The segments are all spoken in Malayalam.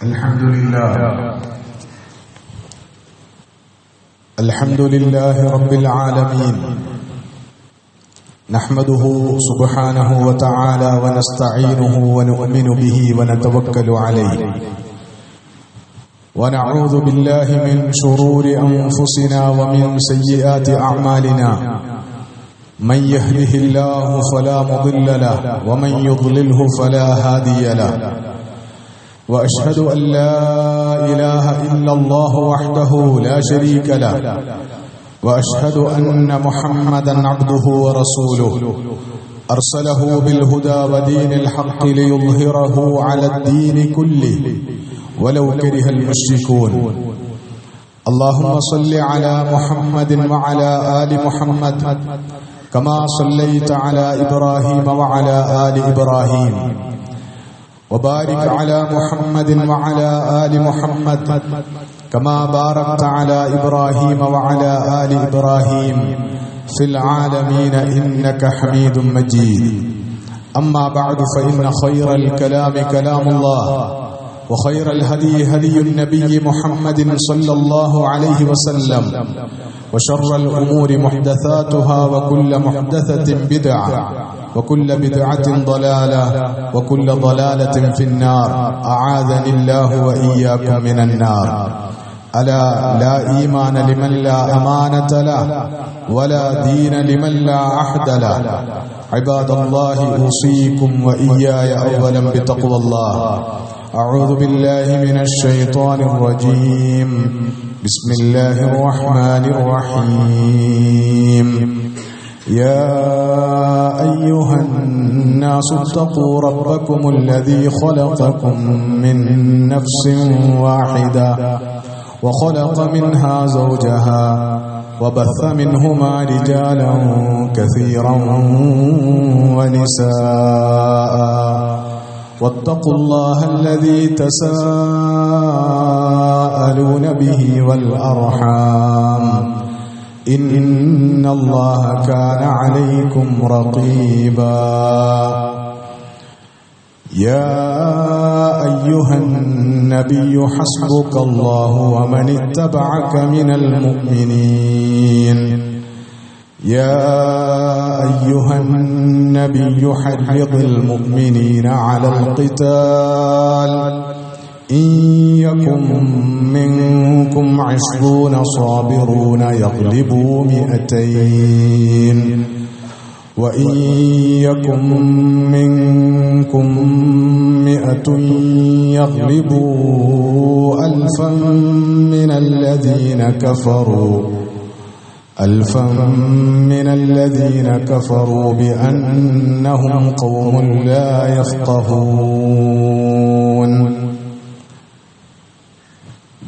الحمد لله رب العالمين نحمده سبحانه وتعالى ونستعينه ونؤمن به ونتوكل عليه ونعوذ بالله من شرور أنفسنا ومن سيئات أعمالنا من يهده الله فلا مضل له ومن يضلله فلا هادي له وأشهد أن لا إله إلا الله وحده لا شريك له وأشهد أن محمدا عبده ورسوله أرسله بالهدى ودين الحق ليظهره على الدين كله ولو كره المشركون اللهم صل على محمد وعلى آل محمد كما صليت على إبراهيم وعلى آل إبراهيم وبارك على محمد وعلى آل محمد كما باركت على إبراهيم وعلى آل إبراهيم في العالمين إنك حميد مجيد أما بعد فإن خير الكلام كلام الله وخير الهدي هدي النبي محمد صلى الله عليه وسلم وشر الأمور محدثاتها وكل محدثة بدعة وكل بدعة ضلالة وكل ضلالة في النار أعاذني الله وإياكم من النار ألا لا إيمان لمن لا أمانة له ولا دين لمن لا عهد له عباد الله أوصيكم وإياي أولا بتقوى الله أعوذ بالله من الشيطان الرجيم بسم الله الرحمن الرحيم يا أيها الناس اتقوا ربكم الذي خلقكم من نفس واحدة وخلق منها زوجها وبث منهما رجالا كثيرا ونساء واتقوا الله الذي تساءلون به والأرحام إن الله كان عليكم رقيبا يا أيها النبي حسبك الله ومن اتبعك من المؤمنين يا أيها النبي حرض المؤمنين على القتال إن يكن منكم 20 صابرون يغلبوا 200 وإن يكن منكم 100 يغلبوا 1000 من الذين كفروا بأنهم قوم لا يفقهون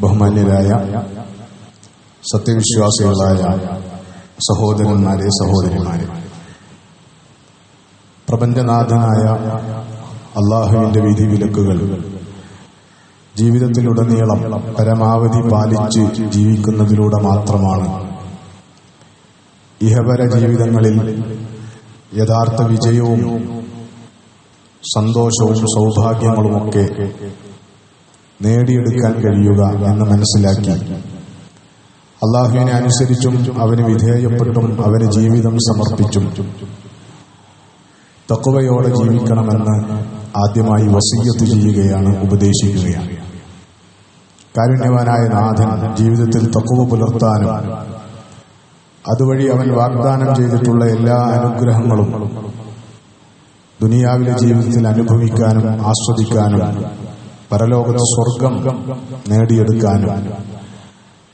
ബഹുമാന്യരായ സത്യവിശ്വാസികളായ സഹോദരന്മാരെ സഹോദരിമാരെ, പ്രപഞ്ചനാഥനായ അല്ലാഹുവിന്റെ വിധിവിലക്കുകൾ ജീവിതത്തിലുടനീളം പരമാവധി പാലിച്ച് ജീവിക്കുന്നതിലൂടെ മാത്രമാണ് ഇഹപര ജീവിതങ്ങളിൽ യഥാർത്ഥ വിജയവും സന്തോഷവും സൗഭാഗ്യങ്ങളുമൊക്കെ നേടിയെടുക്കാൻ കഴിയുക എന്ന് മനസ്സിലാക്കി അല്ലാഹുവിനെ അനുസരിച്ചും അവന് വിധേയപ്പെട്ടും അവന് ജീവിതം സമർപ്പിച്ചും തഖ്വയോടെ ജീവിക്കണമെന്ന് ആദ്യമായി വസിയ്യത്ത് ചെയ്യുകയാണ്, ഉപദേശിക്കുകയാണ്. കാരുണ്യവാനായ നാഥൻ ജീവിതത്തിൽ തഖ്വ പുലർത്താനും അതുവഴി അവൻ വാഗ്ദാനം ചെയ്തിട്ടുള്ള എല്ലാ അനുഗ്രഹങ്ങളും ദുനിയാവിലെ ജീവിതത്തിൽ അനുഭവിക്കാനും ആസ്വദിക്കാനും പരലോകത്ത് സ്വർഗം നേടിയെടുക്കാനും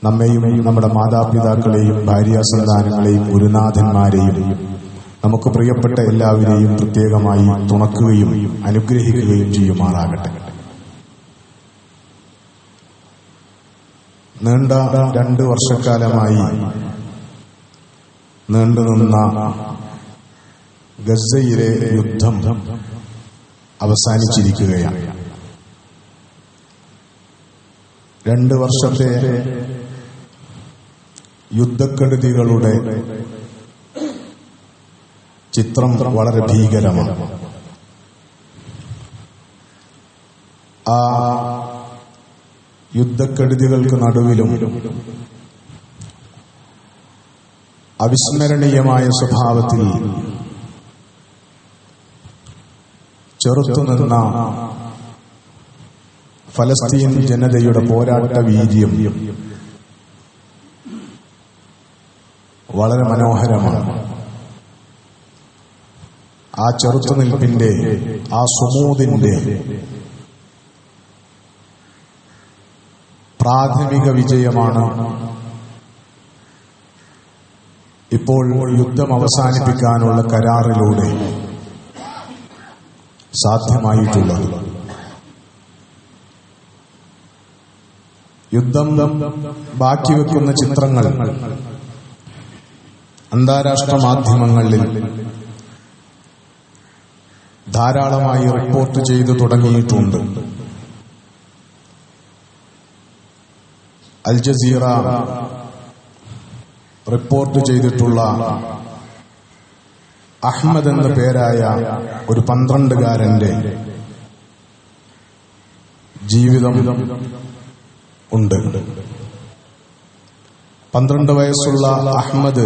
നമ്മെയും നമ്മുടെ മാതാപിതാക്കളെയും ഭാര്യാസന്താനങ്ങളെയും ഗുരുനാഥന്മാരെയും നമുക്ക് പ്രിയപ്പെട്ട എല്ലാവരെയും പ്രത്യേകമായി തുണക്കുകയും അനുഗ്രഹിക്കുകയും ചെയ്യുമാറാകട്ടെ. നീണ്ട 2 വർഷക്കാലമായി നീണ്ടുനിന്ന ഗസയിലെ യുദ്ധം അവസാനിച്ചിരിക്കുകയാണ്. 2 വർഷത്തെ യുദ്ധക്കെടുതികളുടെ ചിത്രം വളരെ ഭീകരമാണ്. ആ യുദ്ധക്കെടുതികൾക്ക് നടുവിലും അവിസ്മരണീയമായ സ്വഭാവത്തിൽ ചെറുത്തുനിന്ന ഫലസ്തീൻ ജനതയുടെ പോരാട്ട വീര്യം വളരെ മനോഹരമാണ്. ആ ചെറുത്തുനിൽപ്പിന്റെ, ആ സുമൂദിന്റെ പ്രാഥമിക വിജയമാണ് ഇപ്പോൾ യുദ്ധം അവസാനിപ്പിക്കാനുള്ള കരാറിലൂടെ സാധ്യമായിട്ടുള്ളത്. യുദ്ധം ബാക്കിവെക്കുന്ന ചിത്രങ്ങൾ അന്താരാഷ്ട്ര മാധ്യമങ്ങളിൽ ധാരാളമായി റിപ്പോർട്ട് ചെയ്തു തുടങ്ങിയിട്ടുണ്ട്. അൽ ജസീറ റിപ്പോർട്ട് ചെയ്തിട്ടുള്ള അഹ്മദ് എന്ന പേരായ ഒരു 12-കാരന്റെ ജീവിതം ഉണ്ട്. 12 വയസ്സുള്ള അഹ്മദ്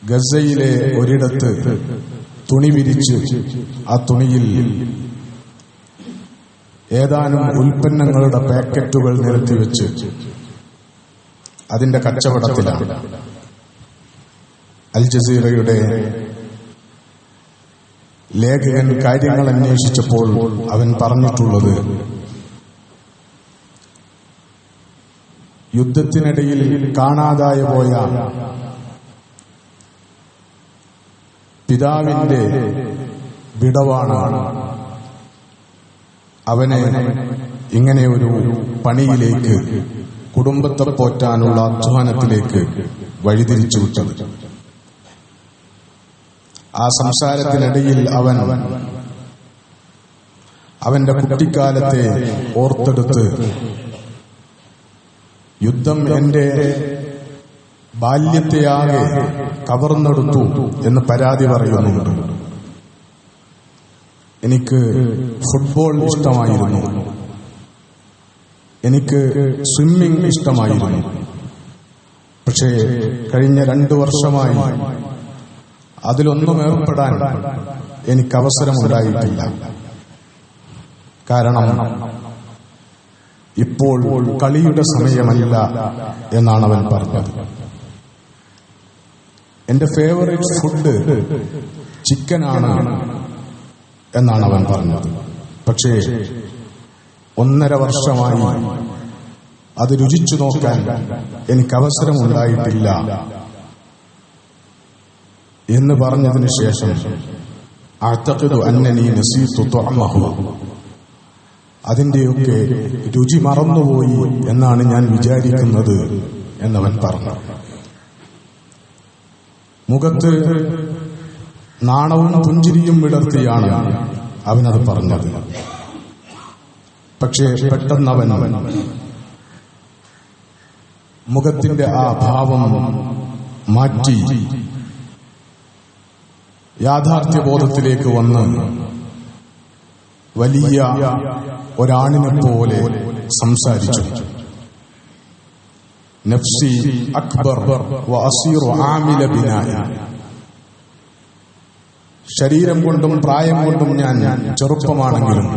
ഗസയിലെ ഒരിടത്ത് തുണി വിരിച്ച് ആ തുണിയിൽ ഏതാനും ഉൽപ്പന്നങ്ങളുടെ പാക്കറ്റുകൾ നിരത്തിവെച്ച് അതിന്റെ കച്ചവടത്തിലാണ്. അൽ ജസീറയുടെ ലേഖകൻ കാര്യങ്ങൾ അന്വേഷിച്ചപ്പോൾ അവൻ പറഞ്ഞിട്ടുള്ളത്, യുദ്ധത്തിനിടയിൽ കാണാതായി പോയ പിതാവിന്റെ വിടവാണ് അവനെ ഇങ്ങനെ ഒരു പണിയിലേക്ക്, കുടുംബത്തെ പോറ്റാനുള്ള അധ്വാനത്തിലേക്ക് വഴിതിരിച്ചു വിട്ടത്. ആ സംസാരത്തിനിടയിൽ അവന്റെ കുട്ടിക്കാലത്തെ ഓർത്തെടുത്ത്, യുദ്ധം എന്റെ ബാല്യത്തെയാകെ കവർന്നെടുത്തു എന്ന് പരാതി പറയുന്നുണ്ട്. എനിക്ക് ഫുട്ബോൾ ഇഷ്ടമായിരുന്നു, എനിക്ക് സ്വിമ്മിംഗ് ഇഷ്ടമായിരുന്നു. പക്ഷേ കഴിഞ്ഞ 2 വർഷമായി അതിലൊന്നും ഏർപ്പെടാൻ എനിക്ക് അവസരമുണ്ടായിട്ടില്ല. കാരണം ഇപ്പോൾ കളിയുടെ സമയമല്ല എന്നാണ് അവൻ പറഞ്ഞത്. എന്റെ ഫേവറേറ്റ് ഫുഡ് ചിക്കനാണ് എന്നാണ് അവൻ പറഞ്ഞത്. പക്ഷേ 1.5 വർഷമായി അത് രുചിച്ചു നോക്കാൻ എനിക്ക് അവസരമുണ്ടായിട്ടില്ല എന്ന് പറഞ്ഞതിന് ശേഷം അഅ്തഖിദു അന്നനി നസീതു തുഅമഹു, അതിന്റെയൊക്കെ രുചി മറന്നുപോയി എന്നാണ് ഞാൻ വിചാരിക്കുന്നത് എന്നവൻ പറഞ്ഞു. മുഖത്ത് നാണവും പുഞ്ചിരിയും വിടർത്തിയാണ് അവനത് പറഞ്ഞത്. പക്ഷേ പെട്ടെന്നവൻ മുഖത്തിന്റെ ആ ഭാവം മാറ്റി യാഥാർത്ഥ്യബോധത്തിലേക്ക് വന്ന് വലിയ ഒരാണിനെ പോലെ സംസാരിച്ചു. നഫ്സി അക്ബർ വ അസീറു ആമില ബിനാഇ, ശരീരം കൊണ്ടും പ്രായം കൊണ്ടും ഞാൻ ചെറുപ്പമാണെങ്കിലും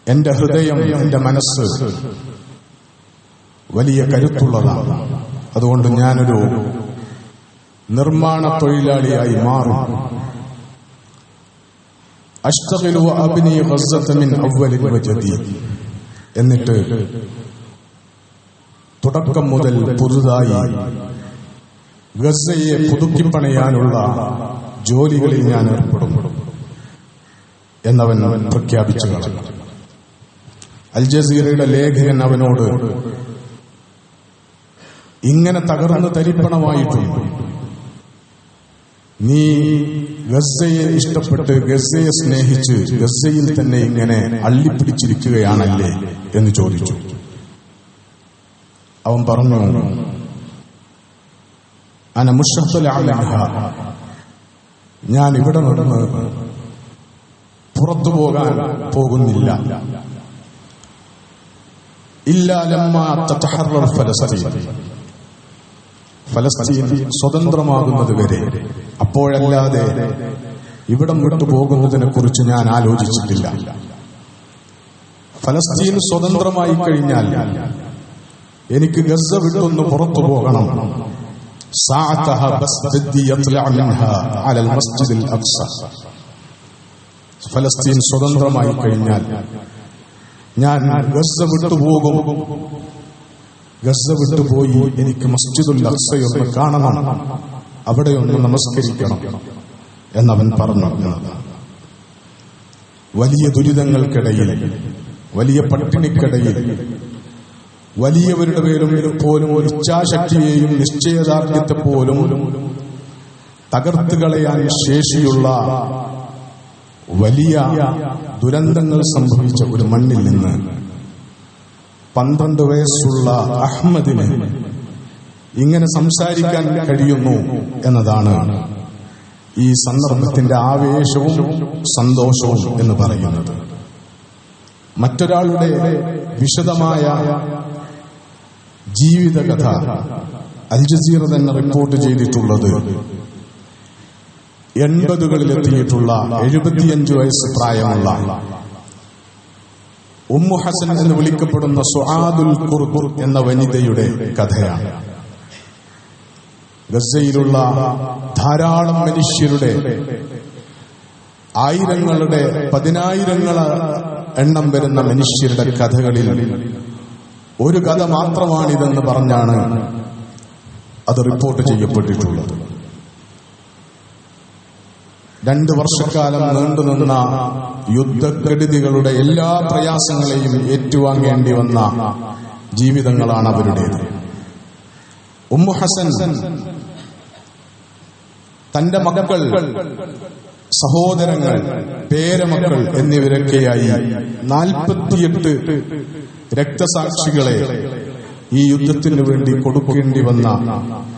എന്റെ ഹൃദയം, എന്റെ മനസ്സ് വലിയ കരുത്തുള്ളതാണ്. അതുകൊണ്ട് ഞാനൊരു നിർമ്മാണ തൊഴിലാളിയായി മാറും. അഷ്തഗിലു അബ്നി ഗസ്സത മിൻ അവ്വലിൻ വജദീദ്, എന്നിട്ട് തുടക്കം മുതൽ പുതുതായി ഗസയെ പുതുക്കിപ്പണിയാനുള്ള ജോലികളിൽ ഞാൻ ഏർപ്പെടും എന്നവൻ പ്രഖ്യാപിച്ചു കളഞ്ഞു. അൽ ജസീറയുടെ ലേഖകൻ അവനോട്, ഇങ്ങനെ തകർന്ന് തരിപ്പണമായിട്ടും നീ ഗസയെ ഇഷ്ടപ്പെട്ട്, ഗസയെ സ്നേഹിച്ച്, ഗസയിൽ തന്നെ ഇങ്ങനെ അള്ളിപ്പിടിച്ചിരിക്കുകയാണല്ലേ എന്ന് ചോദിച്ചു. അവൻ പറഞ്ഞു, അന മുശഖ്ഖൽ അലൈഹ, ഞാൻ ഇവിടെ നിന്ന് പുറത്തു പോകാൻ പോകുന്നില്ല. ഇല്ലാ ലമ്മാ തതഹറർ ഫലസ്തീൻ സ്വതന്ത്രമാകുന്നത് വരെ, അപ്പോഴല്ലാതെ ഇവിടം വിട്ടു പോകുന്നതിനെ കുറിച്ച് ഞാൻ ആലോചിച്ചിട്ടില്ല. ഫലസ്തീൻ സ്വതന്ത്രമായി കഴിഞ്ഞാൽ എനിക്ക് ഗസ വിട്ടൊന്ന് പുറത്തു പോകണം. ഫലസ്തീൻ സ്വതന്ത്രമായി കഴിഞ്ഞാൽ ഞാൻ ഗസ വിട്ടുപോകും. ഗസ വിട്ടുപോയി എനിക്ക് മസ്ജിദുൽ അഖ്സയൊന്ന് കാണണം, അവിടെയൊന്ന് നമസ്കരിക്കണം എന്നവൻ പറഞ്ഞു. വലിയ ദുരിതങ്ങൾക്കിടയിൽ, വലിയ പട്ടിണിക്കിടയിൽ, വലിയവരുടെ പേരും പോലും ഒരു ഇച്ഛാശക്തിയെയും നിശ്ചയദാർഢ്യത്തെ പോലും തകർത്ത് കളയാൻ ശേഷിയുള്ള വലിയ ദുരന്തങ്ങൾ സംഭവിച്ച ഒരു മണ്ണിൽ നിന്ന് 12 വയസ്സുള്ള അഹ്മദിന് ഇങ്ങനെ സംസാരിക്കാൻ കഴിയുന്നു എന്നതാണ് ഈ സന്ദർഭത്തിന്റെ ആവേശവും സന്തോഷവും എന്ന് പറയുന്നത്. മറ്റൊരാളുടെ വിശദമായ ജീവിതകഥ അൽ ജസീറ തന്നെ റിപ്പോർട്ട് ചെയ്തിട്ടുള്ളത് 80കളിലെത്തിയിട്ടുള്ള 75 വയസ്സ് പ്രായമുള്ള ഉമ്മു ഹസൻ എന്ന് വിളിക്കപ്പെടുന്ന സുആദുൽ ഖുർദ് എന്ന വനിതയുടെ കഥയാണ്. ഗസയിലുള്ള ധാരാളം മനുഷ്യരുടെ, ആയിരങ്ങളുടെ, 10,000 എണ്ണം വരുന്ന മനുഷ്യരുടെ കഥകളിൽ ഒരു കഥ മാത്രമാണിതെന്ന് പറഞ്ഞാണ് അത് റിപ്പോർട്ട് ചെയ്യപ്പെട്ടിട്ടുള്ളത്. 2 വർഷക്കാലം നീണ്ടുനിന്ന യുദ്ധക്കെടുതികളുടെ എല്ലാ പ്രയാസങ്ങളെയും ഏറ്റുവാങ്ങേണ്ടി വന്ന ജീവിതങ്ങളാണ് അവരുടേത്. ഉമ്മു ഹസൻ തന്റെ മക്കൾ, സഹോദരങ്ങൾ, പേരമക്കൾ എന്നിവരൊക്കെയായി 48 രക്തസാക്ഷികളെ ഈ യുദ്ധത്തിനു വേണ്ടി കൊടുക്കേണ്ടി വന്ന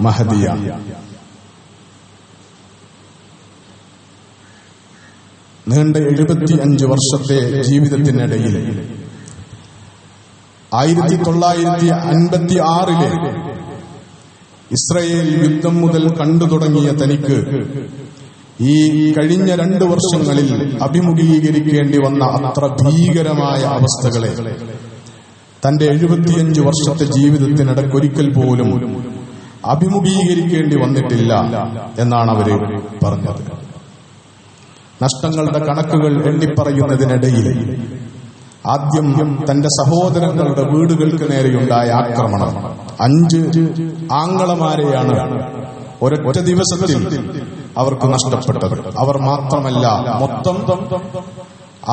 മഹദിയ. നീണ്ട 75 വർഷത്തെ ജീവിതത്തിനിടയിൽ 1956 ഇസ്രയേൽ യുദ്ധം മുതൽ കണ്ടു തുടങ്ങിയ തനിക്ക് ഈ കഴിഞ്ഞ 2 വർഷങ്ങളിൽ അഭിമുഖീകരിക്കേണ്ടി വന്ന അത്ര ഭീകരമായ അവസ്ഥകളെ തന്റെ 75 വർഷത്തെ ജീവിതത്തിനിടയ്ക്കൊരിക്കൽ പോലും അഭിമുഖീകരിക്കേണ്ടി വന്നിട്ടില്ല എന്നാണ് അവര് പറഞ്ഞത്. നഷ്ടങ്ങളുടെ കണക്കുകൾ എണ്ണിപ്പറയുന്നതിനിടയിൽ ആദ്യം തന്റെ സഹോദരങ്ങളുടെ വീടുകൾക്ക് നേരെയുണ്ടായ ആക്രമണം, 5 ആങ്ങളമാരെയാണ് ഒരൊറ്റ ദിവസത്തിൽ അവർക്ക് നഷ്ടപ്പെട്ടത്. അവർ മാത്രമല്ല, മൊത്തം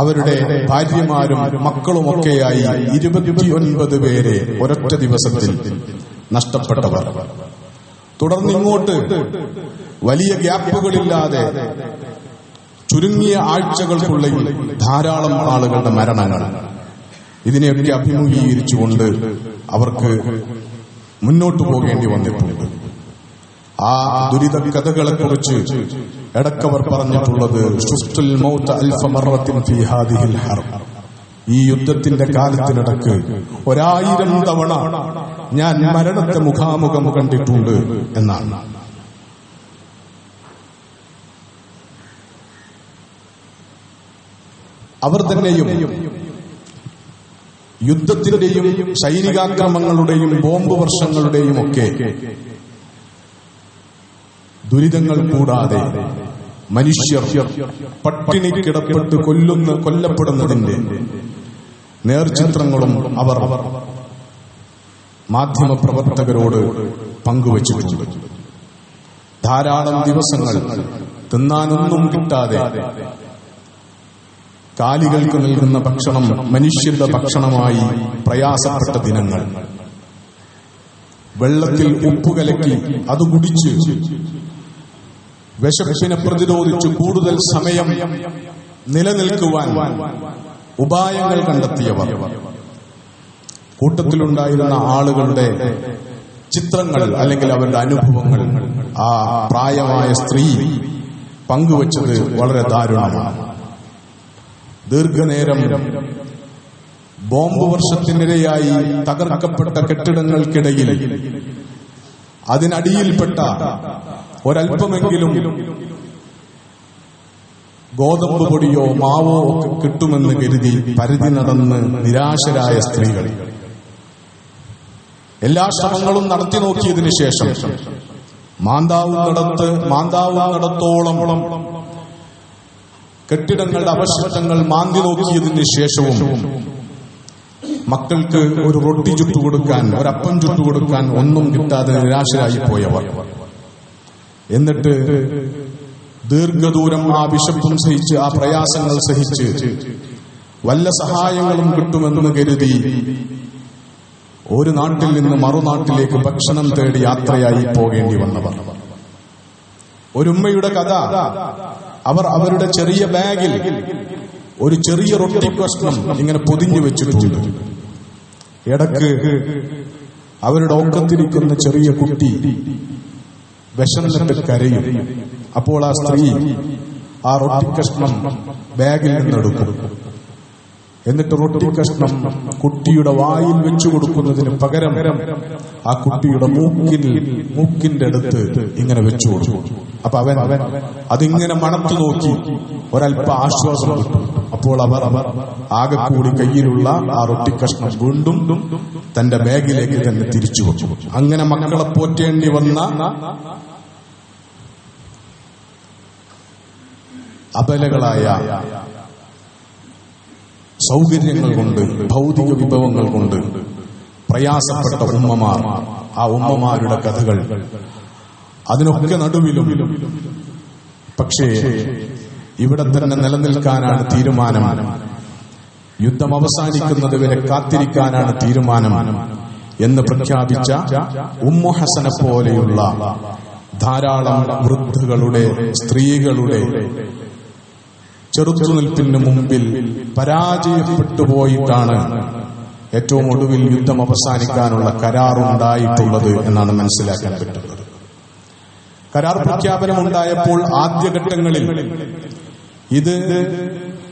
അവരുടെ ഭാര്യമാരും മക്കളുമൊക്കെയായി 29 പേരെ ഒരൊറ്റ ദിവസത്തിൽ നഷ്ടപ്പെട്ടവർ. തുടർന്നിങ്ങോട്ട് വലിയ ഗ്യാപ്പുകളില്ലാതെ ചുരുങ്ങിയ ആഴ്ചകൾക്കുള്ളിൽ ധാരാളം ആളുകളുടെ മരണങ്ങൾ. ഇതിനെയൊക്കെ അഭിമുഖീകരിച്ചുകൊണ്ട് അവർക്ക് മുന്നോട്ടു പോകേണ്ടി വന്നിട്ടുണ്ട്. ആ ദുരിത കഥകളെക്കുറിച്ച് ഇടക്കവർ പറഞ്ഞിട്ടുള്ളത് ശുഫ്തുൽ മൗത അൽഫ മറത്തിൻ ഫീ ഹാദിഹിൽ ഹർബ്, ഈ യുദ്ധത്തിന്റെ കാലത്തിനിടക്ക് 1000 തവണ ഞാൻ മരണത്തെ മുഖാമുഖം കണ്ടിട്ടുണ്ട് എന്നാണ്. അവർ തന്നെയും യുദ്ധത്തിന്റെയും സൈനികാക്രമങ്ങളുടെയും ബോംബ് വർഷങ്ങളുടെയും ഒക്കെ ദുരിതങ്ങൾ കൂടാതെ മനുഷ്യർ പട്ടിണി കിടപ്പെട്ട് കൊല്ലപ്പെടുന്നതിന്റെ നേർചിത്രങ്ങളും അവർ മാധ്യമപ്രവർത്തകരോട് പങ്കുവച്ചിട്ടുണ്ട്. ധാരാളം ദിവസങ്ങൾ തിന്നാനൊന്നും കിട്ടാതെ കാലികൾക്ക് നൽകുന്ന ഭക്ഷണം മനുഷ്യരുടെ ഭക്ഷണമായി പ്രയാസപ്പെട്ട ദിനങ്ങൾ, വെള്ളത്തിൽ ഉപ്പ് കലക്കി അത് കുടിച്ച് വിശപ്പിനെ പ്രതിരോധിച്ച് കൂടുതൽ സമയം നിലനിൽക്കുവാൻ ഉപായങ്ങൾ കണ്ടെത്തിയവർ, കൂട്ടത്തിലുണ്ടായിരുന്ന ആളുകളുടെ ചിത്രങ്ങൾ അല്ലെങ്കിൽ അവരുടെ അനുഭവങ്ങൾ ആ പ്രായമായ സ്ത്രീ പങ്കുവച്ചത് വളരെ ദാരുണമാണ്. ദീർഘനേരം ബോംബ് വർഷത്തിനിരയായി തകർക്കപ്പെട്ട കെട്ടിടങ്ങൾക്കിടയിൽ അതിനടിയിൽപ്പെട്ട ഒരൽപ്പമെങ്കിലും ഗോതമ്പ് പൊടിയോ മാവോ ഒക്കെ കിട്ടുമെന്ന് കരുതി പരിധി നടന്ന് നിരാശരായ സ്ത്രീകൾ എല്ലാ ശ്രമങ്ങളും നടത്തി നോക്കിയതിനു ശേഷം മാന്താവുന്നിടത്തോളം കെട്ടിടങ്ങളുടെ അവശിഷ്ടങ്ങൾ മാന്തി നോക്കിയതിന് ശേഷവും മക്കൾക്ക് ഒരു റൊട്ടി ചുട്ടുകൊടുക്കാൻ, ഒരപ്പം ചുട്ടുകൊടുക്കാൻ ഒന്നും കിട്ടാതെ നിരാശരായി പോയവർ. എന്നിട്ട് ദീർഘദൂരം ആ വിശപ്പും സഹിച്ച്, ആ പ്രയാസങ്ങൾ സഹിച്ച് വല്ല സഹായങ്ങളും കിട്ടുമെന്ന് കരുതി ഒരു നാട്ടിൽ നിന്ന് മറുനാട്ടിലേക്ക് ഭക്ഷണം തേടി യാത്രയായി പോകേണ്ടി വന്നവർ. ഒരുമ്മയുടെ കഥ, അവർ അവരുടെ ചെറിയ ബാഗിൽ ഒരു ചെറിയ റൊട്ടി കഷ്ണം ഇങ്ങനെ പൊതിഞ്ഞു വെച്ചിട്ടുണ്ട്. ഇടക്ക് അവരുടെ ഒക്കത്തിരിക്കുന്ന ചെറിയ കുട്ടി വിശന്നിട്ട് കരയും. അപ്പോൾ ആ സ്ത്രീ ആ റൊട്ടി കഷ്ണം ബാഗിൽ നിന്നെടുക്കും. എന്നിട്ട് റൊട്ടി കഷ്ണം കുട്ടിയുടെ വായിൽ വെച്ചു കൊടുക്കുന്നതിന് പകരം ആ കുട്ടിയുടെ മൂക്കിന്റെ അടുത്ത് ഇങ്ങനെ വെച്ചു കൊടുക്കും. അപ്പൊ അവൻ അതിങ്ങനെ മണത്തു നോക്കി ഒരല്പ ആശ്വാസം കിട്ടും. അപ്പോൾ അവർ ആകെ കൂടി കയ്യിലുള്ള ആ റൊട്ടി കഷ്ണം വീണ്ടും തന്റെ ബാഗിലേക്ക് തന്നെ തിരിച്ചു വെച്ചു. അങ്ങനെ മക്കളെ പോറ്റേണ്ടി വന്ന അബലകളായ സൗകര്യങ്ങൾ കൊണ്ട്, ഭൗതിക വിഭവങ്ങൾ കൊണ്ട് പ്രയാസപ്പെട്ട ഉമ്മമാർ, ആ ഉമ്മമാരുടെ കഥകൾ, അതിനൊക്കെ നടുവിലും പക്ഷേ ഇവിടെ തന്നെ നിലനിൽക്കാനാണ് തീരുമാനം, യുദ്ധം അവസാനിക്കുന്നത് വരെ കാത്തിരിക്കാനാണ് തീരുമാനം എന്ന് പ്രഖ്യാപിച്ച ഉമ്മു ഹസനെ പോലെയുള്ള ധാരാളം വൃദ്ധകളുടെ, സ്ത്രീകളുടെ ചെറുത്തുനിൽപ്പിന് മുമ്പിൽ പരാജയപ്പെട്ടു പോയിട്ടാണ് ഏറ്റവും ഒടുവിൽ യുദ്ധം അവസാനിക്കാനുള്ള കരാറുണ്ടായിട്ടുള്ളത് എന്നാണ് മനസ്സിലാക്കാൻ പറ്റുന്നത്. കരാർ പ്രഖ്യാപനമുണ്ടായപ്പോൾ ആദ്യഘട്ടങ്ങളിൽ ഇത്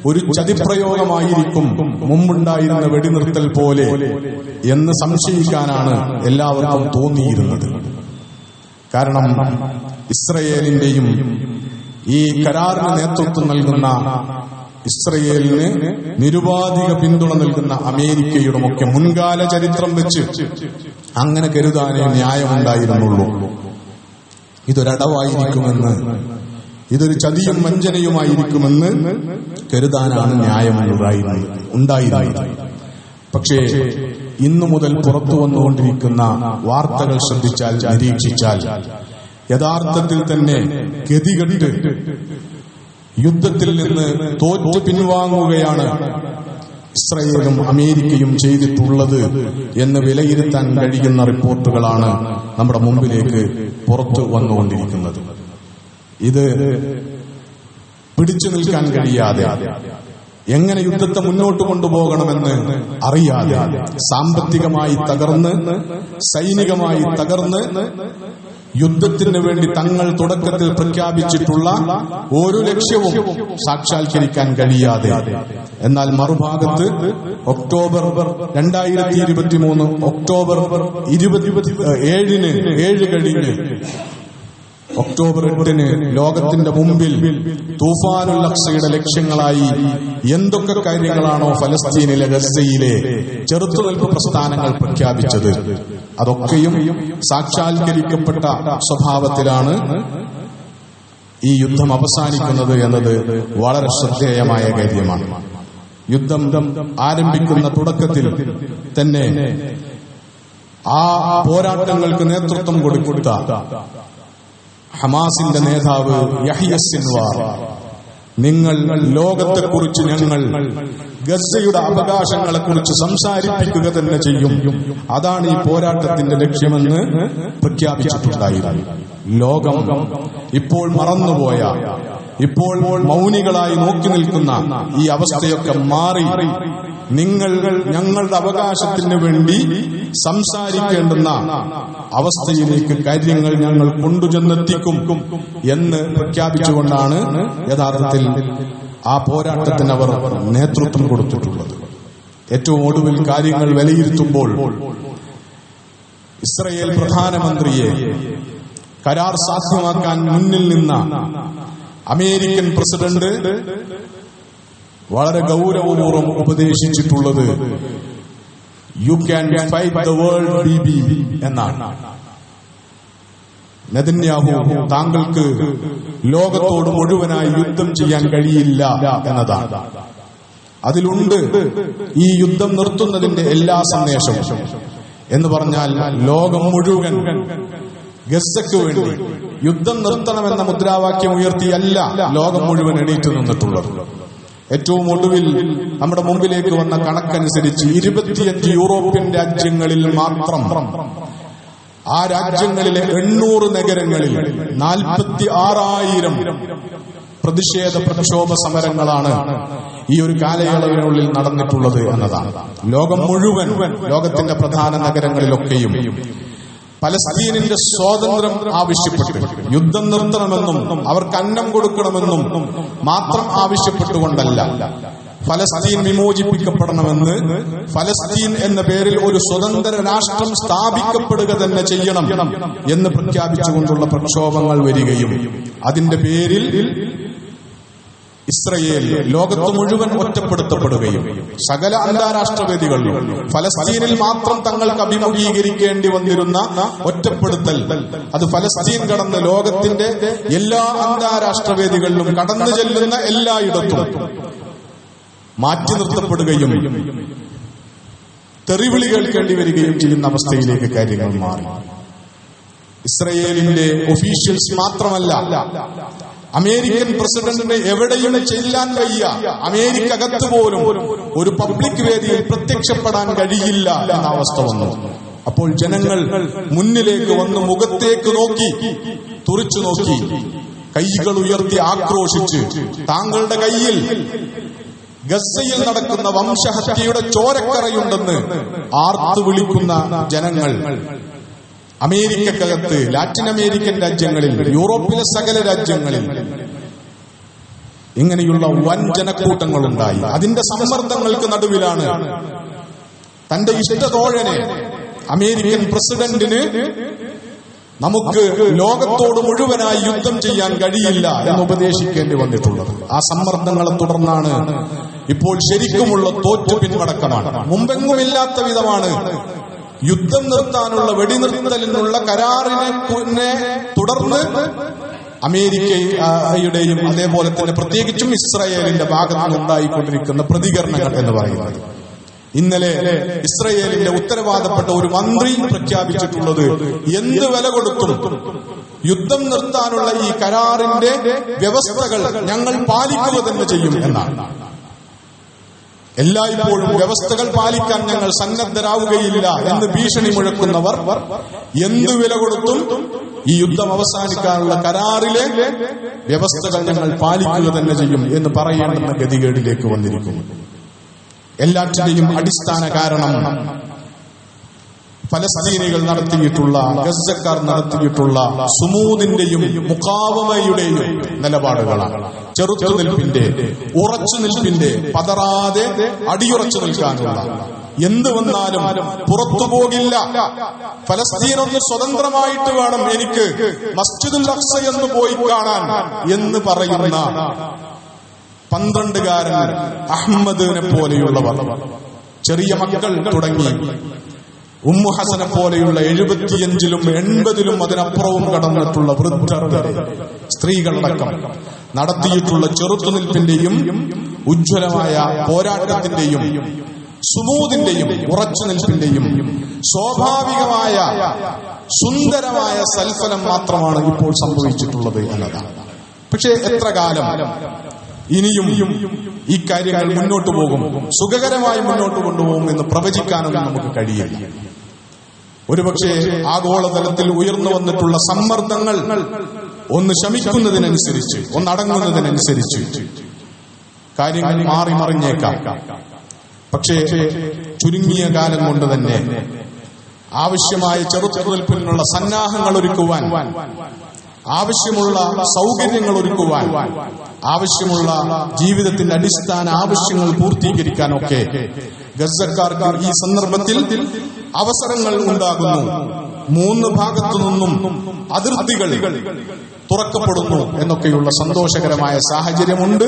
ഒരു ചതിപ്രയോഗമായിരിക്കും മുമ്പുണ്ടായിരുന്ന വെടിനിർത്തൽ പോലെ എന്ന് സംശയിക്കാനാണ് എല്ലാവർക്കും തോന്നിയിരുന്നത്. കാരണം ഇസ്രയേലിന്റെയും ഈ കരാറിന് നേതൃത്വം നൽകുന്ന, ഇസ്രയേലിന് നിരുപാധിക പിന്തുണ നൽകുന്ന അമേരിക്കയുടെയൊക്കെ മുൻകാല ചരിത്രം വെച്ച് അങ്ങനെ കരുതാനേ ന്യായമുണ്ടായിരുന്നുള്ളൂ. ഇതൊരടവായിരിക്കുമെന്ന്, ഇതൊരു ചതിയും വഞ്ചനയുമായിരിക്കുമെന്ന് കരുതാനാണ് ന്യായമുണ്ടായിരുന്നത്. പക്ഷേ ഇന്നു മുതൽ പുറത്തു വന്നുകൊണ്ടിരിക്കുന്ന വാർത്തകൾ ശ്രദ്ധിച്ചാൽ, നിരീക്ഷിച്ചാൽ യഥാർത്ഥത്തിൽ തന്നെ ഗതികെട്ട് യുദ്ധത്തിൽ നിന്ന് തോറ്റു പിൻവാങ്ങുകയാണ് ഇസ്രയേലും അമേരിക്കയും ചെയ്തിട്ടുള്ളത് എന്ന് വിലയിരുത്താൻ കഴിയുന്ന റിപ്പോർട്ടുകളാണ് നമ്മുടെ മുമ്പിലേക്ക് പുറത്തു വന്നുകൊണ്ടിരിക്കുന്നത്. ഇത് പിടിച്ചു നിൽക്കാൻ കഴിയാതെ, എങ്ങനെ യുദ്ധത്തെ മുന്നോട്ട് കൊണ്ടുപോകണമെന്ന് അറിയാതെ, സാമ്പത്തികമായി തകർന്ന്, സൈനികമായി തകർന്ന്, യുദ്ധത്തിന് വേണ്ടി തങ്ങൾ തുടക്കത്തിൽ പ്രഖ്യാപിച്ചിട്ടുള്ള ഒരു ലക്ഷ്യവും സാക്ഷാത്കരിക്കാൻ കഴിയാതെ, എന്നാൽ മറുഭാഗത്ത് ഒക്ടോബർ 2023 ഒക്ടോബർ 7 കഴിഞ്ഞ് ഒക്ടോബർ 8 ലോകത്തിന്റെ മുമ്പിൽ തൂഫാനുൽ അഖ്സയുടെ ലക്ഷ്യങ്ങളായി എന്തൊക്കെ കാര്യങ്ങളാണോ ഫലസ്തീനിലെ, ഗസയിലെ ചെറുത്തുനിൽപ്പ് പ്രസ്ഥാനങ്ങൾ പ്രഖ്യാപിച്ചത്, അതൊക്കെയും സാക്ഷാത്കരിക്കപ്പെട്ട സ്വഭാവത്തിലാണ് ഈ യുദ്ധം അവസാനിക്കുന്നത് എന്നത് വളരെ ശ്രദ്ധേയമായ കാര്യമാണ്. യുദ്ധം ആരംഭിക്കുന്ന തുടക്കത്തിൽ തന്നെ ആ പോരാട്ടങ്ങൾക്ക് നേതൃത്വം കൊടുത്ത ഹമാസിന്റെ നേതാവ് യഹ്യ സിൻവാർ, നിങ്ങൾ ലോകത്തെക്കുറിച്ച് ഞങ്ങൾ ഗസയുടെ അവകാശങ്ങളെക്കുറിച്ച് സംസാരിപ്പിക്കുക തന്നെ ചെയ്യും, അതാണ് ഈ പോരാട്ടത്തിന്റെ ലക്ഷ്യമെന്ന് പ്രഖ്യാപിച്ചിട്ടുണ്ടായിരുന്നു. ലോകം ഇപ്പോൾ മറന്നുപോയ, ഇപ്പോൾ മൗനികളായി നോക്കി നിൽക്കുന്ന ഈ അവസ്ഥയൊക്കെ മാറി നിങ്ങൾ ഞങ്ങളുടെ അവകാശത്തിന് വേണ്ടി സംസാരിക്കേണ്ടുന്ന അവസ്ഥയിലേക്ക് കാര്യങ്ങൾ ഞങ്ങൾ കൊണ്ടുചെന്നെത്തിക്കും എന്ന് പ്രഖ്യാപിച്ചുകൊണ്ടാണ് യഥാർത്ഥത്തിൽ ആ പോരാട്ടത്തിന് അവർ നേതൃത്വം കൊടുത്തിട്ടുള്ളത്. ഏറ്റവും ഒടുവിൽ കാര്യങ്ങൾ വിലയിരുത്തുമ്പോൾ ഇസ്രയേൽ പ്രധാനമന്ത്രിയെ കരാർ സാധ്യമാക്കാൻ മുന്നിൽ നിന്ന അമേരിക്കൻ പ്രസിഡന്റ് വളരെ ഗൗരവപൂർവ്വം ഉപദേശിച്ചിട്ടുള്ളത് you can fight the world Bibi എന്നാണ്. നെതന്യാഹു, താങ്കൾക്ക് ലോകത്തോട് മുഴുവനായി യുദ്ധം ചെയ്യാൻ കഴിയില്ല എന്നതാണ്. അതിലുണ്ട് ഈ യുദ്ധം നിർത്തുന്നതിന്റെ എല്ലാ സന്ദേശവും. എന്ന് പറഞ്ഞാൽ ലോകം മുഴുവൻ ഗസയ്ക്ക് വേണ്ടി യുദ്ധം നിർത്തണമെന്ന മുദ്രാവാക്യം ഉയർത്തിയല്ല ലോകം മുഴുവൻ എണീറ്റ് നിന്നിട്ടുള്ളത്. ഏറ്റവും ഒടുവിൽ നമ്മുടെ മുമ്പിലേക്ക് വന്ന കണക്കനുസരിച്ച് 25 യൂറോപ്യൻ രാജ്യങ്ങളിൽ മാത്രം, ആ രാജ്യങ്ങളിലെ 800 നഗരങ്ങളിൽ 46,000 പ്രതിഷേധ പ്രക്ഷോഭ സമരങ്ങളാണ് ഈ ഒരു കാലയളവിനുള്ളിൽ നടന്നിട്ടുള്ളത് എന്നതാണ്. ലോകം മുഴുവൻ, ലോകത്തിന്റെ പ്രധാന നഗരങ്ങളിലൊക്കെയും പലസ്തീനിന്റെ സ്വാതന്ത്ര്യം ആവശ്യപ്പെട്ട്, യുദ്ധം നിർത്തണമെന്നും അവർക്ക് അന്നം കൊടുക്കണമെന്നും മാത്രം ആവശ്യപ്പെട്ടുകൊണ്ടല്ല, ഫലസ്തീൻ വിമോചിപ്പിക്കപ്പെടണമെന്ന്, ഫലസ്തീൻ എന്ന പേരിൽ ഒരു സ്വതന്ത്ര രാഷ്ട്രം സ്ഥാപിക്കപ്പെടുക തന്നെ ചെയ്യണം എന്ന് പ്രഖ്യാപിച്ചുകൊണ്ടുള്ള പ്രക്ഷോഭങ്ങൾ വരികയും അതിന്റെ പേരിൽ ഇസ്രയേൽ ലോകത്ത് മുഴുവൻ ഒറ്റപ്പെടുത്തപ്പെടുകയും സകല അന്താരാഷ്ട്ര വേദികളിലും ഫലസ്തീനിൽ മാത്രം തങ്ങൾക്ക് അഭിമുഖീകരിക്കേണ്ടി വന്നിരുന്ന ഒറ്റപ്പെടുത്തൽ, അത് ഫലസ്തീൻ കടന്ന് ലോകത്തിന്റെ എല്ലാ അന്താരാഷ്ട്ര വേദികളിലും കടന്നു ചെല്ലുന്ന എല്ലായിടത്തും മാറ്റി നിർത്തപ്പെടുകയും തെറിവിളി കേൾക്കേണ്ടി വരികയും ചെയ്യുന്ന അവസ്ഥയിലേക്ക് കാര്യങ്ങൾ മാറി. ഇസ്രയേലിന്റെ ഒഫീഷ്യൽസ് മാത്രമല്ല, അമേരിക്കൻ പ്രസിഡന്റിന് എവിടെയും ചെല്ലാൻ വയ്യ, അമേരിക്കകത്ത് പോലും ഒരു പബ്ലിക് വേദിയിൽ പ്രത്യക്ഷപ്പെടാൻ കഴിയില്ല എന്ന അവസ്ഥ വന്നു. അപ്പോൾ ജനങ്ങൾ മുന്നിലേക്ക് വന്ന് മുഖത്തേക്ക് നോക്കി, തുറിച്ചു നോക്കി, കൈകൾ ഉയർത്തി ആക്രോശിച്ച്, താങ്കളുടെ കയ്യിൽ ഗസയിൽ നടക്കുന്ന വംശഹത്യയുടെ ചോരക്കറയുണ്ടെന്ന് ആർത്തു വിളിക്കുന്ന ജനങ്ങൾ അമേരിക്കക്കകത്ത്, ലാറ്റിൻ അമേരിക്കൻ രാജ്യങ്ങളിൽ, യൂറോപ്പിലെ സകല രാജ്യങ്ങളിൽ ഇങ്ങനെയുള്ള വൻ ജനക്കൂട്ടങ്ങളുണ്ടായി. അതിന്റെ സമ്മർദ്ദങ്ങൾക്ക് നടുവിലാണ് തന്റെ ഇഷ്ടതോഴനെ, അമേരിക്കൻ പ്രസിഡന്റിന് നമുക്ക് ലോകത്തോട് മുഴുവനായി യുദ്ധം ചെയ്യാൻ കഴിയില്ല എന്ന് ഉപദേശിക്കേണ്ടി വന്നിട്ടുള്ളത്. ആ സമ്മർദ്ദങ്ങളെ തുടർന്നാണ് ഇപ്പോൾ ശരിക്കുമുള്ള തോറ്റു പിന്മടക്കമാണ്. മുമ്പെങ്ങുമില്ലാത്ത വിധമാണ് യുദ്ധം നിർത്താനുള്ള, വെടിനിർത്തലിനുള്ള കരാറിനെ തുടർന്ന് അമേരിക്കയുടെയും അതേപോലെ തന്നെ പ്രത്യേകിച്ചും ഇസ്രായേലിന്റെ ഭാഗത്തു നിന്നുണ്ടായിക്കൊണ്ടിരിക്കുന്ന പ്രതികരണങ്ങൾ എന്ന് പറയുന്നത്. ഇന്നലെ ഇസ്രായേലിന്റെ ഉത്തരവാദപ്പെട്ട ഒരു മന്ത്രി പ്രഖ്യാപിച്ചിട്ടുള്ളത് എന്ത് വില കൊടുത്തും യുദ്ധം നിർത്താനുള്ള ഈ കരാറിന്റെ വ്യവസ്ഥകൾ ഞങ്ങൾ പാലിക്കുക തന്നെ ചെയ്യും എന്നാണ്. എല്ലായ്പ്പോഴും വ്യവസ്ഥകൾ പാലിക്കാൻ ഞങ്ങൾ സന്നദ്ധരാവുകയില്ല എന്ന് ഭീഷണി മുഴക്കുന്നവർ എന്തു വില കൊടുത്തും ഈ യുദ്ധം അവസാനിക്കാനുള്ള കരാറിലെ വ്യവസ്ഥകൾ ഞങ്ങൾ പാലിക്കുക തന്നെ ചെയ്യും എന്ന് പറയേണ്ടുന്ന ഗതികേടിലേക്ക് വന്നിരിക്കുന്നു. എല്ലാറ്റിന്റെയും അടിസ്ഥാന കാരണം ഫലസ്തീനികൾ നടത്തിയിട്ടുള്ള, ഗസക്കാർ നടത്തിയിട്ടുള്ള സുമൂദിന്റെയും മുഖാവമയുടെയും നിലപാടുകളാണ്. ചെറുത്തുനിൽപ്പിന്റെ, ഉറച്ചുനിൽപ്പിന്റെ, പതറാതെ അടിയുറച്ചു നിൽക്കാനുള്ള, എന്ത് വന്നാലും പുറത്തു പോകില്ല, ഫലസ്തീനൊന്ന് സ്വതന്ത്രമായിട്ട് വേണം എനിക്ക് മസ്ജിദുൽ അഖ്സ എന്ന് പോയി കാണാൻ എന്ന് പറയുന്ന 12-കാരൻ അഹ്മദിനെ പോലെയുള്ളവർ, ചെറിയ മക്കൾ തുടങ്ങി ഉമ്മു ഹസനെ പോലെയുള്ള 75-ലും 80-ലും അതിനപ്പുറവും കടന്നിട്ടുള്ള വൃദ്ധർ വരെ, സ്ത്രീകളടക്കം നടത്തിയിട്ടുള്ള ചെറുത്തുനിൽപ്പിന്റെയും ഉജ്ജ്വലമായ പോരാട്ടത്തിന്റെയും സുമൂദിന്റെയും ഉറച്ചുനിൽപ്പിന്റെയും സ്വാഭാവികമായ സുന്ദരമായ സൽഫലം മാത്രമാണ് ഇപ്പോൾ സംഭവിച്ചിട്ടുള്ളത് എന്നതാണ്. പക്ഷേ എത്ര കാലം ഇനിയും ഈ കാര്യങ്ങൾ മുന്നോട്ട് പോകും, സുഖകരമായി മുന്നോട്ട് കൊണ്ടുപോകും എന്ന് പ്രവചിക്കാനൊന്നും നമുക്ക് കഴിയില്ല. ഒരുപക്ഷെ ആഗോളതലത്തിൽ ഉയർന്നു വന്നിട്ടുള്ള സമ്മർദ്ദങ്ങൾ ഒന്ന് ശമിക്കുന്നതിനനുസരിച്ച്, ഒന്നടങ്ങുന്നതിനനുസരിച്ച് കാര്യങ്ങൾ മാറി മറിഞ്ഞേക്കാം. പക്ഷേ ചുരുങ്ങിയ കാലം കൊണ്ട് തന്നെ ആവശ്യമായ ചെറുത്തുനിൽപ്പിനുള്ള സന്നാഹങ്ങൾ ഒരുക്കുവാൻ, ആവശ്യമുള്ള സൗകര്യങ്ങൾ ഒരുക്കുവാൻ ആവശ്യമുള്ള ജീവിതത്തിന്റെ അടിസ്ഥാന ആവശ്യങ്ങൾ പൂർത്തീകരിക്കാനൊക്കെ ഗസക്കാർക്ക് ഈ സന്ദർഭത്തിൽ അവസരങ്ങൾ ഉണ്ടാകുന്നു. 3 ഭാഗത്തു നിന്നും അതിർത്തികൾ തുറക്കപ്പെടുന്നു എന്നൊക്കെയുള്ള സന്തോഷകരമായ സാഹചര്യമുണ്ട്.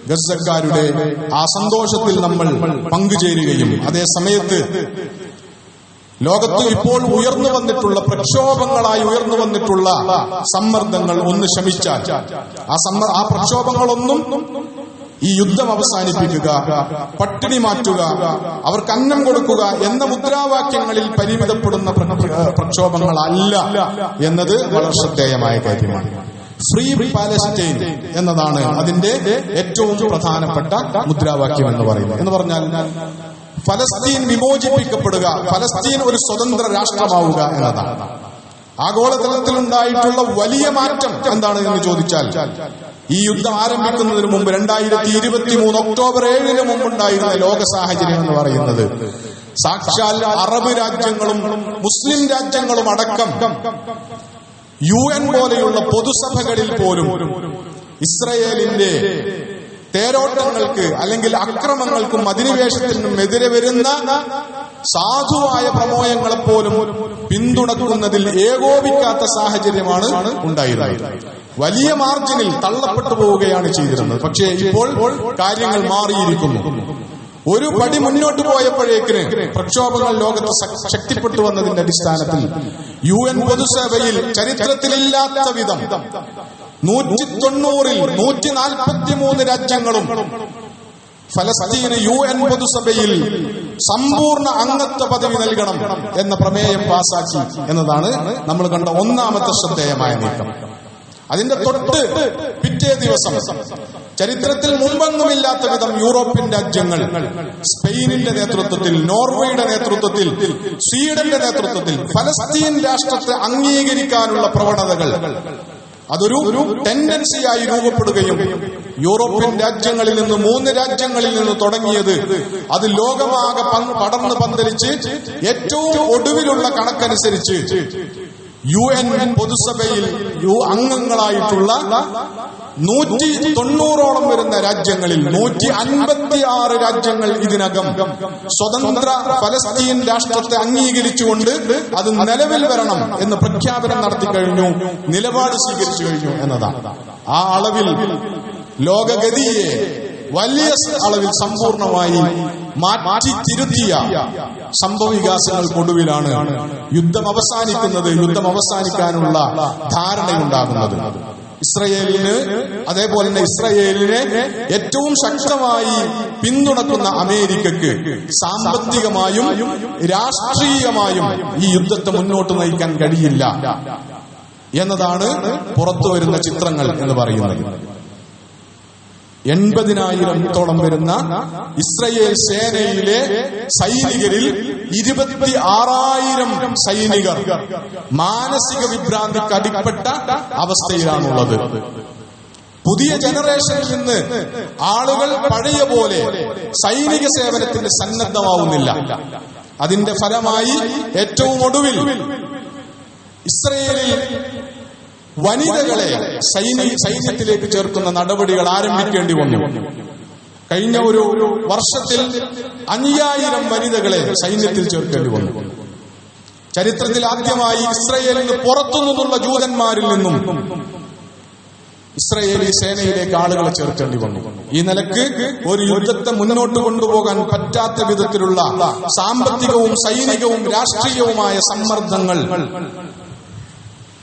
ഗസക്കാരുടെ ആ സന്തോഷത്തിൽ നമ്മൾ പങ്കുചേരുകയും അതേ സമയത്ത് ലോകത്ത് ഇപ്പോൾ ഉയർന്നു വന്നിട്ടുള്ള പ്രക്ഷോഭങ്ങളായി ഉയർന്നു വന്നിട്ടുള്ള സമ്മർദ്ദങ്ങൾ ഒന്ന് ശമിച്ചാൽ ആ പ്രക്ഷോഭങ്ങളൊന്നും ഈ യുദ്ധം അവസാനിപ്പിക്കുക, പട്ടിണി മാറ്റുക, അവർക്ക് അന്നം കൊടുക്കുക എന്ന മുദ്രാവാക്യങ്ങളിൽ പരിമിതപ്പെടുന്ന പ്രക്ഷോഭങ്ങളല്ല എന്നത് വളരെ ശ്രദ്ധേയമായ കാര്യമാണ്. ഫ്രീ പാലസ്റ്റൈൻ എന്നതാണ് അതിന്റെ ഏറ്റവും പ്രധാനപ്പെട്ട മുദ്രാവാക്യം എന്ന് പറയുന്നത്. എന്ന് പറഞ്ഞാൽ ഫലസ്തീൻ വിമോചിപ്പിക്കപ്പെടുക, ഫലസ്തീൻ ഒരു സ്വതന്ത്ര രാഷ്ട്രമാവുക എന്നതാണ്. ആഗോളതലത്തിലുണ്ടായിട്ടുള്ള വലിയ മാറ്റം എന്താണ് എന്ന് ചോദിച്ചാൽ, ഈ യുദ്ധം ആരംഭിക്കുന്നതിന് മുമ്പ് 2023 ഒക്ടോബർ 7 മുമ്പുണ്ടായിരുന്ന ലോക സാഹചര്യം എന്ന് പറയുന്നത് സാക്ഷാൽ അറബ് രാജ്യങ്ങളും മുസ്ലിം രാജ്യങ്ങളും അടക്കം UN പോലെയുള്ള പൊതുസഭകളിൽ പോലും ഇസ്രയേലിന്റെ തേരോട്ടങ്ങൾക്ക് അല്ലെങ്കിൽ അക്രമങ്ങൾക്കും അധിനിവേശത്തിനും എതിരെ വരുന്ന സാധുവായ പ്രമേയങ്ങളെപ്പോലും പിന്തുണക്കുന്നതിൽ ഏകോപിക്കാത്ത സാഹചര്യമാണ് ഉണ്ടായിരുന്നത്. വലിയ മാർജിനിൽ തള്ളപ്പെട്ടു പോവുകയാണ് ചെയ്തിരുന്നത്. പക്ഷേ ഇപ്പോൾ കാര്യങ്ങൾ മാറിയിരിക്കുന്നു. ഒരു പടി മുന്നോട്ട് പോയപ്പോഴേക്കിന് പ്രക്ഷോഭങ്ങൾ ലോകത്ത് ശക്തിപ്പെട്ടു വന്നതിന്റെ അടിസ്ഥാനത്തിൽ UN പൊതുസഭയിൽ ചരിത്രത്തിലില്ലാത്ത വിധം 190ൽ 143 രാജ്യങ്ങളും ഫലസ്തീന് UN പൊതുസഭയിൽ സമ്പൂർണ്ണ അംഗത്വ പദവി നൽകണം എന്ന പ്രമേയം പാസാക്കി എന്നതാണ് നമ്മൾ കണ്ട ഒന്നാമത്തെ ശ്രദ്ധേയമായ നീക്കം. അതിന്റെ തൊട്ട് പിറ്റേ ദിവസം ചരിത്രത്തിൽ മുമ്പെങ്ങുമില്ലാത്ത വിധം യൂറോപ്യൻ രാജ്യങ്ങൾ സ്പെയിനിന്റെ നേതൃത്വത്തിൽ, നോർവേയുടെ നേതൃത്വത്തിൽ, സ്വീഡന്റെ നേതൃത്വത്തിൽ ഫലസ്തീൻ രാഷ്ട്രത്തെ അംഗീകരിക്കാനുള്ള പ്രവണതകൾ അതൊരു ടെൻഡൻസിയായി രൂപപ്പെടുകയും യൂറോപ്യൻ രാജ്യങ്ങളിൽ നിന്ന് 3 രാജ്യങ്ങളിൽ നിന്ന് തുടങ്ങിയത് അത് ലോകമാകെ പടർന്ന് പന്തലിച്ച് ഏറ്റവും ഒടുവിലുള്ള കണക്കനുസരിച്ച് UN പൊതുസഭയിൽ അംഗങ്ങളായിട്ടുള്ള 190ഓളം വരുന്ന രാജ്യങ്ങളിൽ 156 രാജ്യങ്ങൾ ഇതിനകം സ്വതന്ത്ര ഫലസ്തീൻ രാഷ്ട്രത്തെ അംഗീകരിച്ചുകൊണ്ട് അത് നിലവിൽ വരണം എന്ന് പ്രഖ്യാപനം നടത്തി കഴിഞ്ഞു, നിലപാട് സ്വീകരിച്ചു കഴിഞ്ഞു എന്നതാണ്. ആ അളവിൽ ലോകഗതിയെ വലിയ അളവിൽ സമ്പൂർണമായി മാറ്റി തിരുത്തിയ സംഭവവികാസങ്ങൾക്കൊടുവിലാണ് യുദ്ധം അവസാനിക്കുന്നത്, യുദ്ധം അവസാനിക്കാനുള്ള ധാരണയുണ്ടാകുന്നത്. ഇസ്രയേലിന്, അതേപോലെ തന്നെ ഇസ്രയേലിനെ ഏറ്റവും ശക്തമായി പിന്തുണക്കുന്ന അമേരിക്കക്ക് സാമ്പത്തികമായും രാഷ്ട്രീയമായും ഈ യുദ്ധത്തെ മുന്നോട്ട് നയിക്കാൻ കഴിയില്ല എന്നതാണ് പുറത്തു വരുന്ന ചിത്രങ്ങൾ എന്ന് പറയുന്നത്. 80,000-ഓളം വരുന്ന ഇസ്രയേൽ സേനയിലെ സൈനികരിൽ 26,000 സൈനികർ മാനസിക വിഭ്രാന്തിക്ക് അടിപ്പെട്ട അവസ്ഥയിലാണുള്ളത്. പുതിയ ജനറേഷനിൽ നിന്ന് ആളുകൾ പഴയ പോലെ സൈനിക സേവനത്തിന് സന്നദ്ധമാവുന്നില്ല. അതിന്റെ ഫലമായി ഏറ്റവും ഒടുവിൽ ഇസ്രയേലിൽ വനിതകളെ സൈന്യത്തിലേക്ക് ചേർക്കുന്ന നടപടികൾ ആരംഭിക്കേണ്ടി വന്നു. കഴിഞ്ഞ ഒരു വർഷത്തിൽ 5,000 വനിതകളെ സൈന്യത്തിൽ ചേർക്കേണ്ടി വന്നു. ചരിത്രത്തിൽ ആദ്യമായി ഇസ്രയേലിന് പുറത്തുനിന്നുള്ള ജൂതന്മാരിൽ നിന്നും ഇസ്രയേലി സേനയിലേക്ക് ആളുകളെ ചേർക്കേണ്ടി വന്നു. ഈ നിലക്ക് ഒരു യുദ്ധത്തെ മുന്നോട്ട് കൊണ്ടുപോകാൻ പറ്റാത്ത വിധത്തിലുള്ള സാമ്പത്തികവും സൈനികവും രാഷ്ട്രീയവുമായ സമ്മർദ്ദങ്ങൾ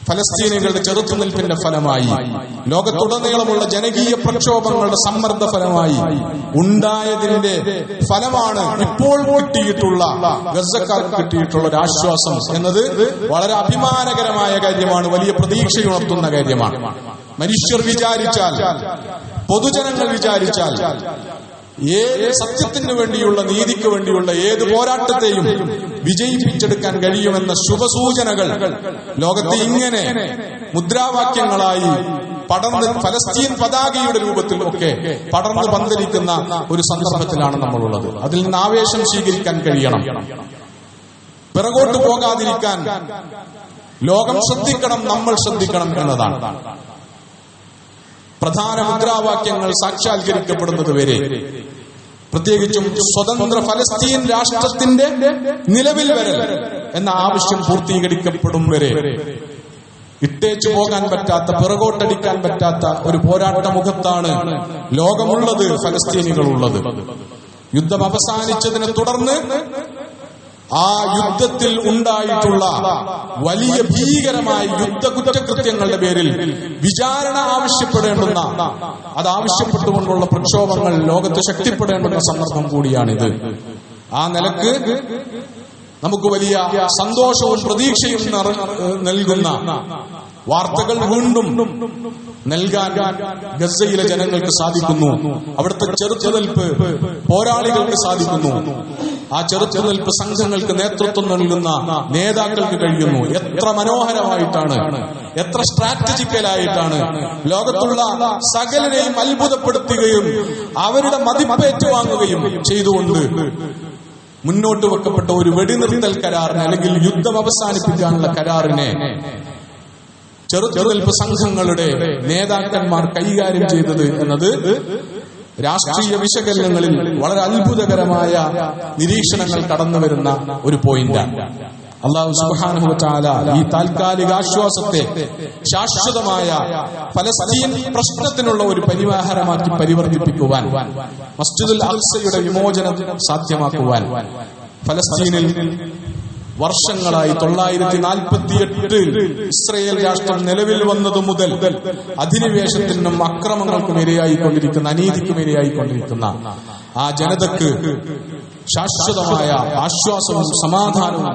ഫലസ്തീനികളുടെ ചെറുത്തുനിൽപ്പിന്റെ ഫലമായി, ലോകത്തുടനീളമുള്ള ജനകീയ പ്രക്ഷോഭങ്ങളുടെ സമ്മർദ്ദ ഫലമായി ഉണ്ടായതിന്റെ ഫലമാണ് ഇപ്പോൾ കിട്ടിയിട്ടുള്ള ഗസക്കാർക്ക് കിട്ടിയിട്ടുള്ള ഒരു ആശ്വാസം എന്നത് വളരെ അഭിമാനകരമായ കാര്യമാണ്, വലിയ പ്രതീക്ഷയുണർത്തുന്ന കാര്യമാണ്. മനുഷ്യർ വിചാരിച്ചാൽ, പൊതുജനങ്ങൾ വിചാരിച്ചാൽ ഏത് സത്യത്തിന് വേണ്ടിയുള്ള, നീതിക്ക് വേണ്ടിയുള്ള ഏത് പോരാട്ടത്തെയും വിജയിപ്പിച്ചെടുക്കാൻ കഴിയുമെന്ന ശുഭസൂചനകൾ ലോകത്തെ ഇങ്ങനെ മുദ്രാവാക്യങ്ങളായി പടർന്ന് ഫലസ്തീൻ പതാകയുടെ രൂപത്തിൽ ഒക്കെ പടർന്ന് പന്തലിക്കുന്ന ഒരു സന്ദർഭത്തിലാണ് നമ്മളുള്ളത്. അതിൽ നിന്ന് ആവേശം സ്വീകരിക്കാൻ കഴിയണം, പിറകോട്ട് പോകാതിരിക്കാൻ ലോകം ശ്രദ്ധിക്കണം, നമ്മൾ ശ്രദ്ധിക്കണം എന്നതാണ്. പ്രധാന മുദ്രാവാക്യങ്ങൾ സാക്ഷാത്കരിക്കപ്പെടുന്നത് വരെ, പ്രത്യേകിച്ചും സ്വതന്ത്ര ഫലസ്തീൻ രാഷ്ട്രത്തിന്റെ നിലവിൽ വരൽ എന്ന ആവശ്യം പൂർത്തീകരിക്കപ്പെടും വരെ ഇട്ടേച്ചു പോകാൻ പറ്റാത്ത, പിറകോട്ടടിക്കാൻ പറ്റാത്ത ഒരു പോരാട്ടമുഖത്താണ് ലോകമുള്ളത്, ഫലസ്തീനികളുള്ളത്. യുദ്ധം അവസാനിച്ചതിനെ തുടർന്ന് ആ യുദ്ധത്തിൽ ഉണ്ടായിട്ടുള്ള വലിയ ഭീകരമായ യുദ്ധ കുറ്റകൃത്യങ്ങളുടെ പേരിൽ വിചാരണ ആവശ്യപ്പെടേണ്ടുന്ന, അത് ആവശ്യപ്പെട്ടുകൊണ്ടുള്ള പ്രക്ഷോഭങ്ങൾ ലോകത്ത് ശക്തിപ്പെടേണ്ടുന്ന സന്ദർഭം കൂടിയാണിത്. ആ നിലക്ക് നമുക്ക് വലിയ സന്തോഷവും പ്രതീക്ഷയും നൽകുന്ന വാർത്തകൾ വീണ്ടും നൽകാൻ ഗസയിലെ ജനങ്ങൾക്ക് സാധിക്കുന്നു. അവിടുത്തെ ചെറുത്തുനിൽപ്പ് പോരാളികൾക്ക് സാധിക്കുന്നു. ആ ചെറുത്തുനിൽപ്പ് സംഘങ്ങൾക്ക് നേതൃത്വം നൽകുന്ന നേതാക്കൾക്ക് കഴിയുന്നു. എത്ര മനോഹരമായിട്ടാണ്, എത്ര സ്ട്രാറ്റജിക്കലായിട്ടാണ് ലോകത്തുള്ള സകലരെയും അത്ഭുതപ്പെടുത്തുകയും അവരുടെ മതിപ്പേറ്റുവാങ്ങുകയും ചെയ്തുകൊണ്ട് മുന്നോട്ട് വെക്കപ്പെട്ട ഒരു വെടിനിർത്തൽ കരാറിനെ, അല്ലെങ്കിൽ യുദ്ധം അവസാനിപ്പിക്കാനുള്ള കരാറിനെ ചെറുത്തുനിൽപ്പ് സംഘങ്ങളുടെ നേതാക്കന്മാർ കൈകാര്യം ചെയ്തത് എന്നത് രാഷ്ട്രീയ വിശകലനങ്ങളിൽ വളരെ അത്ഭുതകരമായ നിരീക്ഷണങ്ങൾ കടന്നു വരുന്ന ഒരു പോയിന്റാണ്. അല്ലാഹു സുബ്ഹാനഹു വ തആല ഈ താൽക്കാലിക ആശ്വാസത്തെ ശാശ്വതമായ ഫലസ്തീൻ പ്രശ്നത്തിനുള്ള ഒരു പരിഹാരമാക്കി പരിവർത്തിപ്പിക്കുവാൻ, മസ്ജിദുൽ അഖ്സയുടെ വിമോചനം സാധ്യമാക്കുവാൻ, ഫലസ്തീനിൽ വർഷങ്ങളായി 948 ഇസ്രയേൽ രാഷ്ട്രം നിലവിൽ വന്നതു മുതൽ അധിനിവേശത്തിനും അക്രമങ്ങൾക്കും ഇരയായിക്കൊണ്ടിരിക്കുന്ന, അനീതിക്കും ഇരയായിക്കൊണ്ടിരിക്കുന്ന ആ ജനതക്ക് ശാശ്വതമായ ആശ്വാസവും സമാധാനവും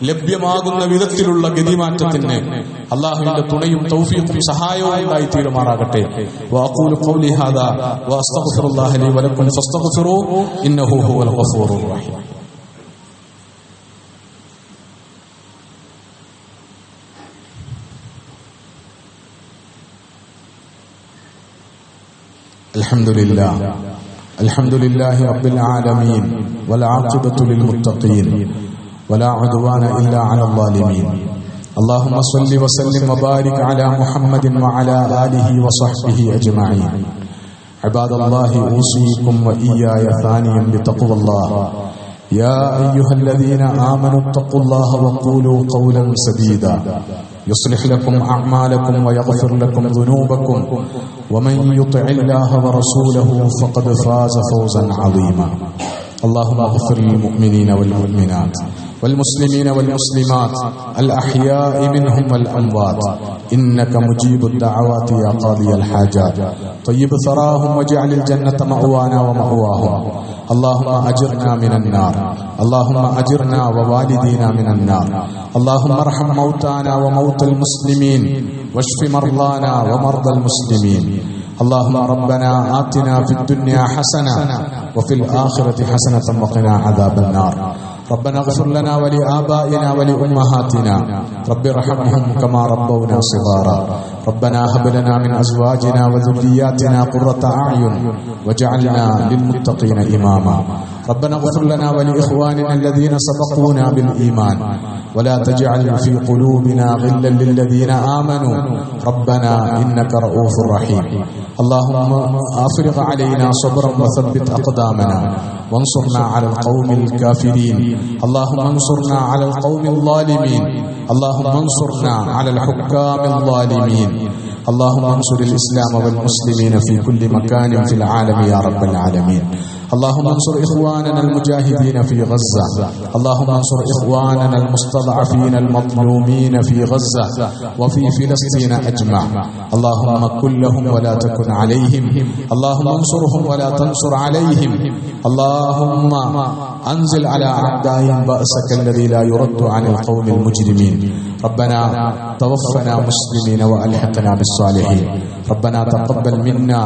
ലഭ്യമാകുന്ന വിധത്തിലുള്ള ഗതിമാറ്റത്തിന് അല്ലാഹുവിന്റെ തുണയും തൗഫീഖും സഹായവും ഉണ്ടായി തീരുമാറാകട്ടെ. വഅഖൂലു ഖൗലി ഹാദാ വഅസ്തഗ്ഫിറുല്ലാഹ ലി വലക്കും ഫസ്തഗ്ഫിറൂഹു ഇന്നഹു ഹുവൽ ഗഫൂറുർ റഹീം. الحمد لله رب العالمين والعاقبة للمتقين ولا عدوان إلا على الظالمين. اللهم صل وسلم وبارك على محمد وعلى آله وصحبه أجمعين. عباد الله، أوصيكم وإياي ثانيا بتقوى الله. يا أيها الذين آمنوا اتقوا الله وقولوا قولا سديدا يصلح لكم أعمالكم ويغفر لكم ذنوبكم ومن يطع الله ورسوله فقد فاز فوزا عظيما. اللهم اغفر للمؤمنين والمؤمنات والمسلمين والمسلمات الأحياء منهم والأموات إنك مجيب الدعوات يا قاضي الحاجات. طيب ثراهم واجعل الجنة مأوانا ومأواهم. اللهم أجرنا من النار، اللهم أجرنا ووالدينا من النار. اللهم ارحم موتانا وموتى المسلمين واشف مرضانا ومرضى المسلمين. اللهم ربنا آتنا في الدنيا حسنة وفي الآخرة حسنة وقنا عذاب النار. ربنا اغفر لنا ولآبائنا ولأمهاتنا رب ارحمهم كما ربونا صغارا. ربنا هب لنا من أزواجنا وذرياتنا قرة أعين واجعلنا للمتقين إماما. ربنا اغفر لنا ولإخواننا الذين سبقونا بالإيمان ولا تجعل في قلوبنا غلا للذين آمنوا ربنا إنك رؤوف رحيم. اللهم أفرغ علينا صبرا وثبت أقدامنا وانصرنا على القوم الكافرين. اللهم انصرنا على القوم الظالمين. اللهم انصرنا على الحكام الظالمين. اللهم انصر الإسلام والمسلمين في كل مكان في العالم يا رب العالمين. اللهم انصر إخواننا المجاهدين في غزة. اللهم انصر إخواننا المستضعفين المظلومين في غزة وفي فلسطين أجمع. اللهم كن لهم ولا تكن عليهم. اللهم انصرهم ولا تنصر عليهم. اللهم أنزل على أعدائهم بأسك الذي لا يرد عن القوم المجرمين. ربنا توفنا مسلمين وألحقنا بالصالحين. ربنا تقبل منا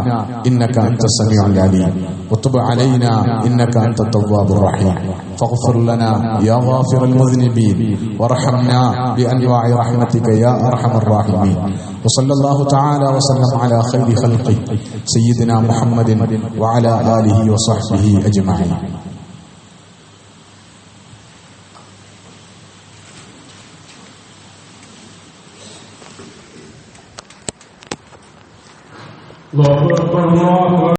إنك أنت السميع العليم وتب علينا إنك أنت التواب الرحيم. فاغفر لنا يا غافر المذنبين وارحمنا بأنواع رحمتك يا أرحم الراحمين. وصلى الله تعالى وسلم على خير خلقه سيدنا محمد وعلى آله وصحبه أجمعين. അല്ലാഹു അക്ബർ.